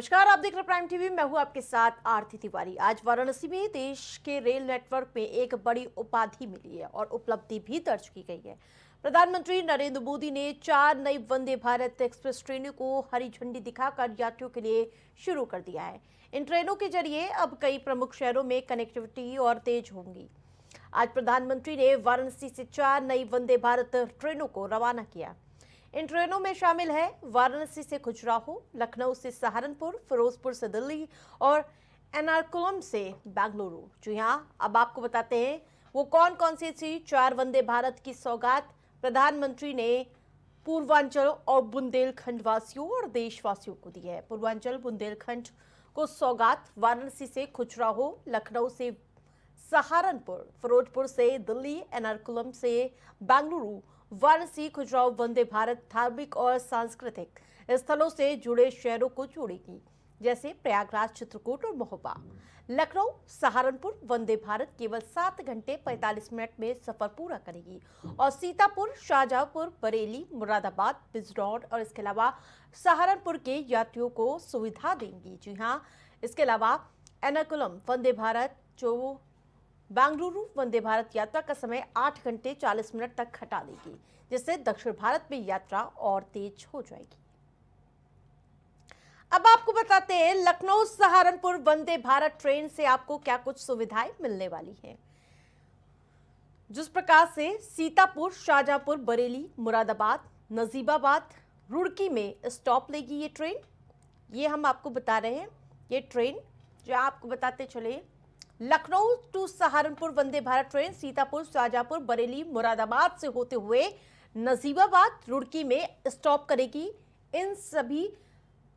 नमस्कार, आप देख रहे प्राइम टीवी। मैं हूं आपके साथ आरती तिवारी। आज वाराणसी में देश के रेल नेटवर्क में एक बड़ी उपाधि मिली है और उपलब्धि भी दर्ज की गई है। प्रधानमंत्री नरेंद्र मोदी ने 4 नई वंदे भारत एक्सप्रेस ट्रेनों को हरी झंडी दिखाकर यात्रियों के लिए शुरू कर दिया है। इन ट्रेनों के जरिए अब कई प्रमुख शहरों में कनेक्टिविटी और तेज होंगी। आज प्रधानमंत्री ने वाराणसी से 4 नई वंदे भारत ट्रेनों को रवाना किया। इन ट्रेनों में शामिल है वाराणसी से खजुराहो, लखनऊ से सहारनपुर, फिरोजपुर से दिल्ली और एर्नाकुलम से बेंगलुरु। जी हाँ, अब आपको बताते हैं वो कौन कौन सी 4 वंदे भारत की सौगात प्रधानमंत्री ने पूर्वांचल और बुंदेलखंड वासियों और देशवासियों को दी है। पूर्वांचल बुंदेलखंड को सौगात वाराणसी से खजुराहो, लखनऊ से सहारनपुर, फिरोजपुर से दिल्ली, एर्नाकुलम से बेंगलुरु। वाराणसी खजुराहो वंदे भारत धार्मिक और सांस्कृतिक स्थलों से जुड़े शहरों को जोड़ेगी, जैसे प्रयागराज, चित्रकूट और महोबा। लखनऊ सहारनपुर वंदे भारत केवल 7 घंटे 45 मिनट में सफर पूरा करेगी और सीतापुर, शाहजहांपुर, बरेली, मुरादाबाद, बिजनौर और इसके अलावा सहारनपुर के यात्रियों को सुविधा देंगी। जी हाँ, इसके अलावा एर्नाकुलम वंदे भारत जो बेंगलुरु वंदे भारत यात्रा का समय 8 घंटे 40 मिनट तक घटा देगी, जिससे दक्षिण भारत में यात्रा और तेज हो जाएगी। अब आपको बताते हैं लखनऊ सहारनपुर वंदे भारत ट्रेन से आपको क्या कुछ सुविधाएं मिलने वाली हैं। जिस प्रकार से सीतापुर, शाहजहांपुर, बरेली, मुरादाबाद, नजीबाबाद, रुड़की में स्टॉप लेगी ये ट्रेन, ये हम आपको बता रहे हैं। ये ट्रेन जो आपको बताते चले, लखनऊ टू सहारनपुर वंदे भारत ट्रेन सीतापुर, शाहजहांपुर, बरेली, मुरादाबाद से होते हुए नजीबाबाद, रुड़की में स्टॉप करेगी। इन सभी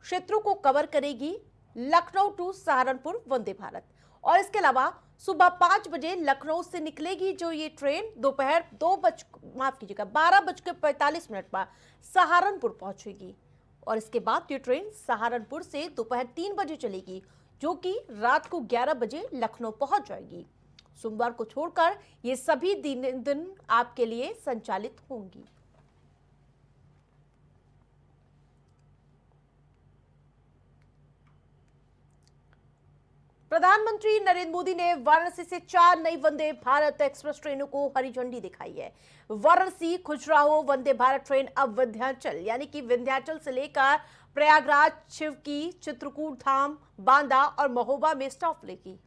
क्षेत्रों को कवर करेगी लखनऊ टू सहारनपुर वंदे भारत। और इसके अलावा सुबह 5 बजे लखनऊ से निकलेगी जो ये ट्रेन दोपहर 12:45 पर सहारनपुर पहुंचेगी। और इसके बाद ये ट्रेन सहारनपुर से दोपहर 3 बजे चलेगी, जो कि रात को 11 बजे लखनऊ पहुंच जाएगी। सोमवार को छोड़कर ये सभी दिन आपके लिए संचालित होंगी। प्रधानमंत्री नरेंद्र मोदी ने वाराणसी से 4 नई वंदे भारत एक्सप्रेस ट्रेनों को हरी झंडी दिखाई है। वाराणसी खजुराहो वंदे भारत ट्रेन अब विंध्याचल यानी कि विंध्याचल से लेकर प्रयागराज, शिवकी, चित्रकूट धाम, बांदा और महोबा में स्टॉप लेगी।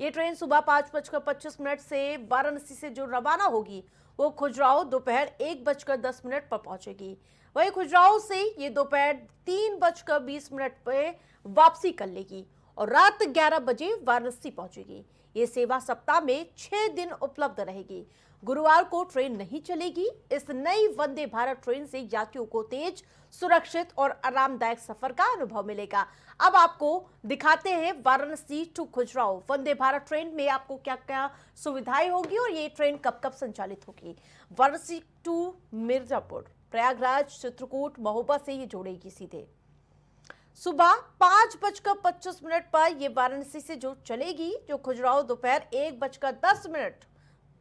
ये ट्रेन सुबह 5:25 से वाराणसी से जो रवाना होगी वो खजुराहो दोपहर 1:10 पर पहुंचेगी। वहीं खजुराहो से ये दोपहर 3:20 पे वापसी कर लेगी और रात 11 बजे वाराणसी पहुंचेगी। ये सेवा सप्ताह में 6 दिन उपलब्ध रहेगी। गुरुवार को ट्रेन नहीं चलेगी। इस नई वंदे भारत ट्रेन से यात्रियों को तेज, सुरक्षित और आरामदायक सफर का अनुभव मिलेगा। अब आपको दिखाते हैं वाराणसी टू खजुराहो वंदे भारत ट्रेन में आपको क्या क्या सुविधाएं होगी और ये ट्रेन कब कब संचालित होगी। वाराणसी टू मिर्जापुर, प्रयागराज, चित्रकूट, महोबा से ये जोड़ेगी सीधे। सुबह 5:25 पर यह वाराणसी से जो चलेगी, जो खजुराहो दोपहर 1:10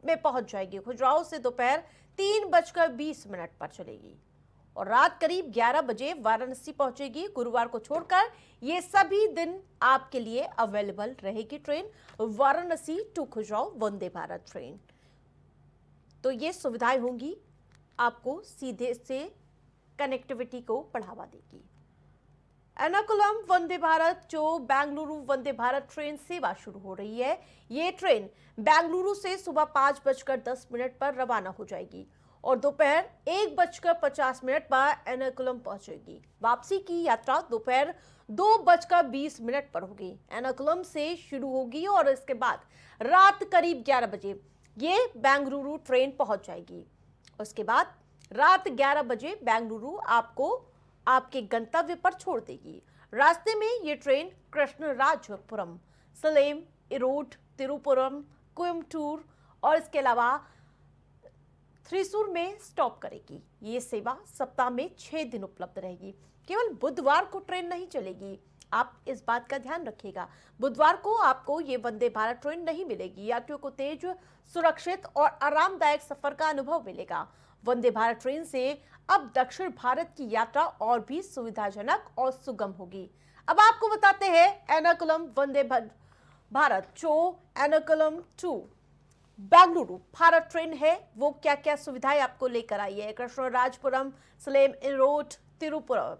में पहुंच जाएगी। खजुराहो से दोपहर 3:20 पर चलेगी और रात करीब 11 बजे वाराणसी पहुंचेगी। गुरुवार को छोड़कर ये सभी दिन आपके लिए अवेलेबल रहेगी train, Varanasi to Khajuraho Vande Bharat train. तो ये सुविधाएं होंगी, आपको सीधे से कनेक्टिविटी को बढ़ावा देगी। एर्नाकुलम वंदे भारत जो बेंगलुरु वंदे भारत ट्रेन सेवा शुरू हो रही है। ये ट्रेन बेंगलुरु से सुबह 5:10 पर रवाना हो जाएगी और दोपहर 1:50 पर एर्नाकुलम पहुंचेगी। वापसी की यात्रा दोपहर 2:20 पर होगी। एर्नाकुलम से शुरू होगी और इसके बाद रात करीब 11 बजे ये बेंगलुरु ट्रेन पहुंच जाएगी। उसके बाद रात 11 बजे बेंगलुरु आपको आपके गंतव्य पर छोड़ देगी। रास्ते में ये ट्रेन कृष्णराजपुरम, सलेम, इरोड, तिरुपुरम, कोयम्बटूर और इसके अलावा थ्रिसूर में स्टॉप करेगी। ये सेवा सप्ताह में 6 दिन उपलब्ध रहेगी। केवल बुधवार को ट्रेन नहीं चलेगी, आप इस बात का ध्यान रखिएगा। बुधवार को आपको ये वंदे भारत ट्रेन नहीं मिलेगी। यात्रियों को तेज, सुरक्षित और आरामदायक सफर का अनुभव मिलेगा। वंदे भारत ट्रेन से अब दक्षिण भारत की यात्रा और भी सुविधाजनक और सुगम होगी। अब आपको बताते हैं एर्नाकुलम वंदे भारत जो एर्नाकुलम टू बेंगलुरु भारत ट्रेन है वो क्या क्या सुविधाएं आपको लेकर आई है। कृष्णराजपुरम, सलेम रोड, तिरुपुरम,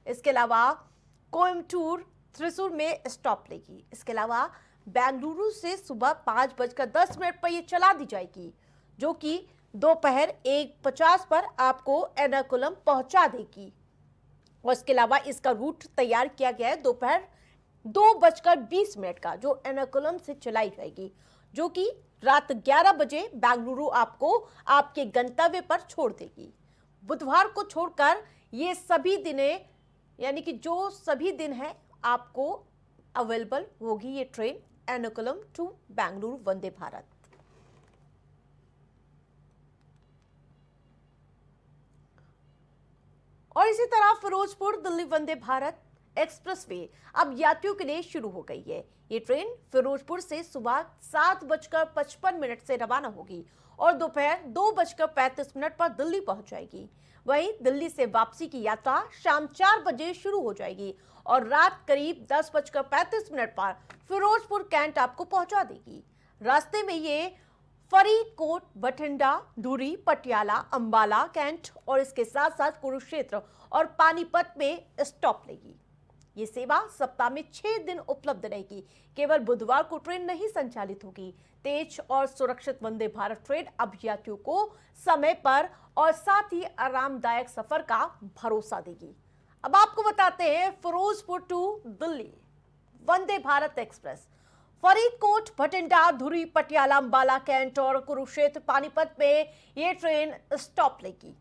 इसके अलावा कोयम्बटूर, त्रिशूर में स्टॉप लेगी। इसके अलावा बेंगलुरु से सुबह 5:10 पर यह चला दी जाएगी, जो कि दोपहर 1:50 पर आपको एर्नाकुलम पहुंचा देगी। और इसके अलावा इसका रूट तैयार किया गया है दोपहर 2:20 का, जो एर्नाकुलम से चलाई जाएगी, जो कि रात 11 बजे बेंगलुरु आपको आपके गंतव्य पर छोड़ देगी। बुधवार को छोड़कर ये सभी दिनें, यानी कि जो सभी दिन है, आपको अवेलेबल होगी ये ट्रेन एर्नाकुलम टू बेंगलुरु वंदे भारत। और इसी तरह फिरोजपुर दिल्ली वंदे भारत एक्सप्रेसवे अब यात्रियों के लिए शुरू हो गई है। ये ट्रेन फिरोजपुर से सुबह 7:55 से रवाना होगी और दोपहर 2:35 पर दिल्ली पहुंच जाएगी। वहीं दिल्ली से वापसी की यात्रा शाम 4 बजे शुरू हो जाएगी और रात करीब 10:35 पर फिरोजपुर कैंट आपको पहुंचा देगी। रास्ते में ये फरीदकोट, बठिंडा, धुरी, पटियाला, अंबाला, कैंट और इसके साथ साथ कुरुक्षेत्र और पानीपत में स्टॉप लेगी। ये सेवा सप्ताह में 6 दिन उपलब्ध रहेगी। केवल बुधवार को ट्रेन नहीं संचालित होगी। तेज और सुरक्षित वंदे भारत ट्रेन अब यात्रियों को समय पर और साथ ही आरामदायक सफर का भरोसा देगी। अब आपको बताते हैं Firozpur to Delhi Vande Bharat express Faridkot, Bathinda, Dhuri, Patiala, Ambala, cantt और कुरुक्षेत्र, पानीपत में ये ट्रेन स्टॉप लेगी।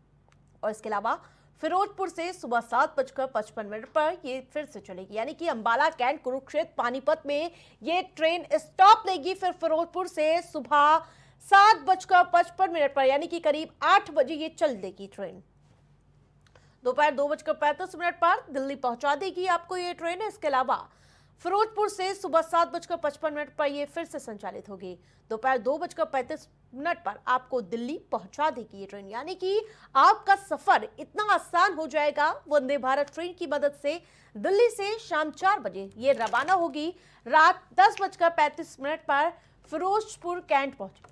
और इसके अलावा फिरोजपुर से सुबह 7:55 पर ये फिर से चलेगी, यानी कि अंबाला, कैंट, कुरुक्षेत्र, पानीपत में ये ट्रेन स्टॉप लेगी। फिर फिरोजपुर से सुबह 7:55 पर, यानी कि करीब 8 बजे ये चल देगी ट्रेन। दोपहर 2:35 पर दिल्ली पहुंचा देगी आपको ये ट्रेन। इसके अलावा फिरोजपुर से सुबह 7:55 पर यह फिर से संचालित होगी। दोपहर 2:35 पर आपको दिल्ली पहुंचा देगी ये ट्रेन, यानी कि आपका सफर इतना आसान हो जाएगा वंदे भारत ट्रेन की मदद से। दिल्ली से शाम 4 बजे ये रवाना होगी, रात 10:35 पर फिरोजपुर कैंट पहुंचेगी।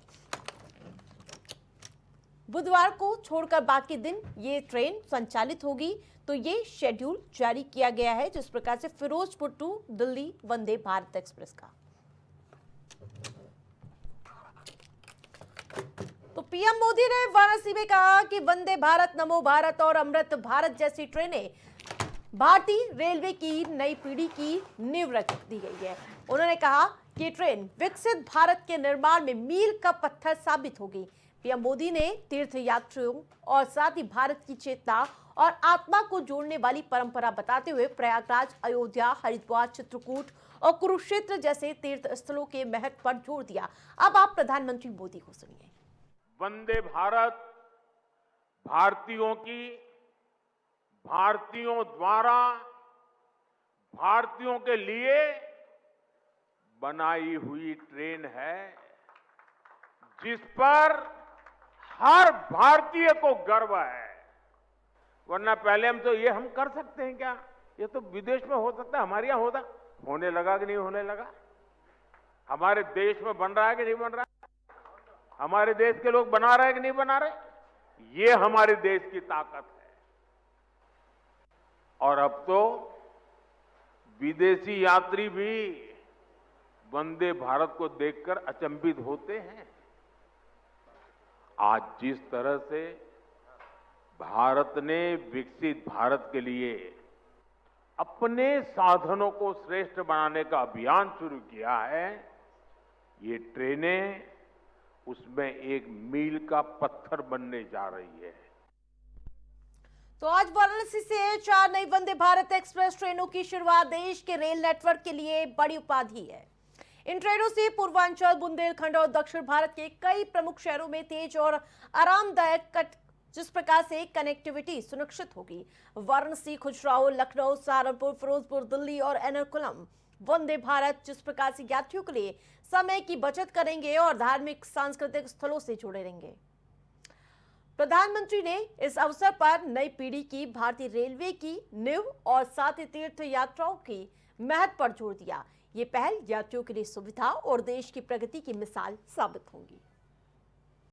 बुधवार को छोड़कर बाकी दिन ये ट्रेन संचालित होगी। तो ये शेड्यूल जारी किया गया है जिस प्रकार से फिरोजपुर टू दिल्ली वंदे भारत एक्सप्रेस का। तो पीएम मोदी ने वाराणसी में कहा कि वंदे भारत, नमो भारत और अमृत भारत जैसी ट्रेनें भारतीय रेलवे की नई पीढ़ी की नींव रख दी गई है। उन्होंने कहा कि ट्रेन विकसित भारत के निर्माण में मील का पत्थर साबित होगी। पीएम मोदी ने तीर्थ यात्रियों और साथ ही भारत की चेतना और आत्मा को जोड़ने वाली परंपरा बताते हुए प्रयागराज, अयोध्या, हरिद्वार, चित्रकूट और कुरुक्षेत्र जैसे तीर्थ स्थलों के महत्व पर जोर दिया। अब आप प्रधानमंत्री मोदी को सुनिए। वंदे भारत भारतीयों की, भारतीयों द्वारा, भारतीयों के लिए बनाई हुई ट्रेन है, जिस पर हर भारतीय को गर्व है। वरना पहले हम कर सकते हैं क्या? ये तो विदेश में हो सकता है, हमारे यहां होने लगा कि नहीं होने लगा? हमारे देश में बन रहा है कि नहीं बन रहा है? हमारे देश के लोग बना रहे हैं कि नहीं बना रहे? ये हमारे देश की ताकत है। और अब तो विदेशी यात्री भी वंदे भारत को देखकर अचंभित होते हैं। आज जिस तरह से भारत ने विकसित भारत के लिए अपने साधनों को श्रेष्ठ बनाने का अभियान शुरू किया है, ये ट्रेनें उसमें एक मील का पत्थर बनने जा रही है। तो आज वाराणसी से 4 नई वंदे भारत एक्सप्रेस ट्रेनों की शुरुआत देश के रेल नेटवर्क के लिए बड़ी उपाधि है। इन ट्रेनों से पूर्वांचल, बुंदेलखंड और दक्षिण भारत के कई प्रमुख शहरों में तेज और आरामदायक जिस प्रकार से कनेक्टिविटी सुनिश्चित होगी। वाराणसी, खजुराहो, लखनऊ, सहारनपुर, फिरोजपुर, दिल्ली और एर्नाकुलम वंदे भारत जिस प्रकार से यात्रियों के लिए समय की बचत करेंगे और धार्मिक सांस्कृतिक स्थलों से जुड़े रहेंगे। प्रधानमंत्री ने इस अवसर पर नई पीढ़ी की भारतीय रेलवे की नींव और साथ ही तीर्थ यात्राओं की महत्व पर जोर दिया। ये पहल यात्रियों के लिए सुविधा और देश की प्रगति की मिसाल साबित होंगी।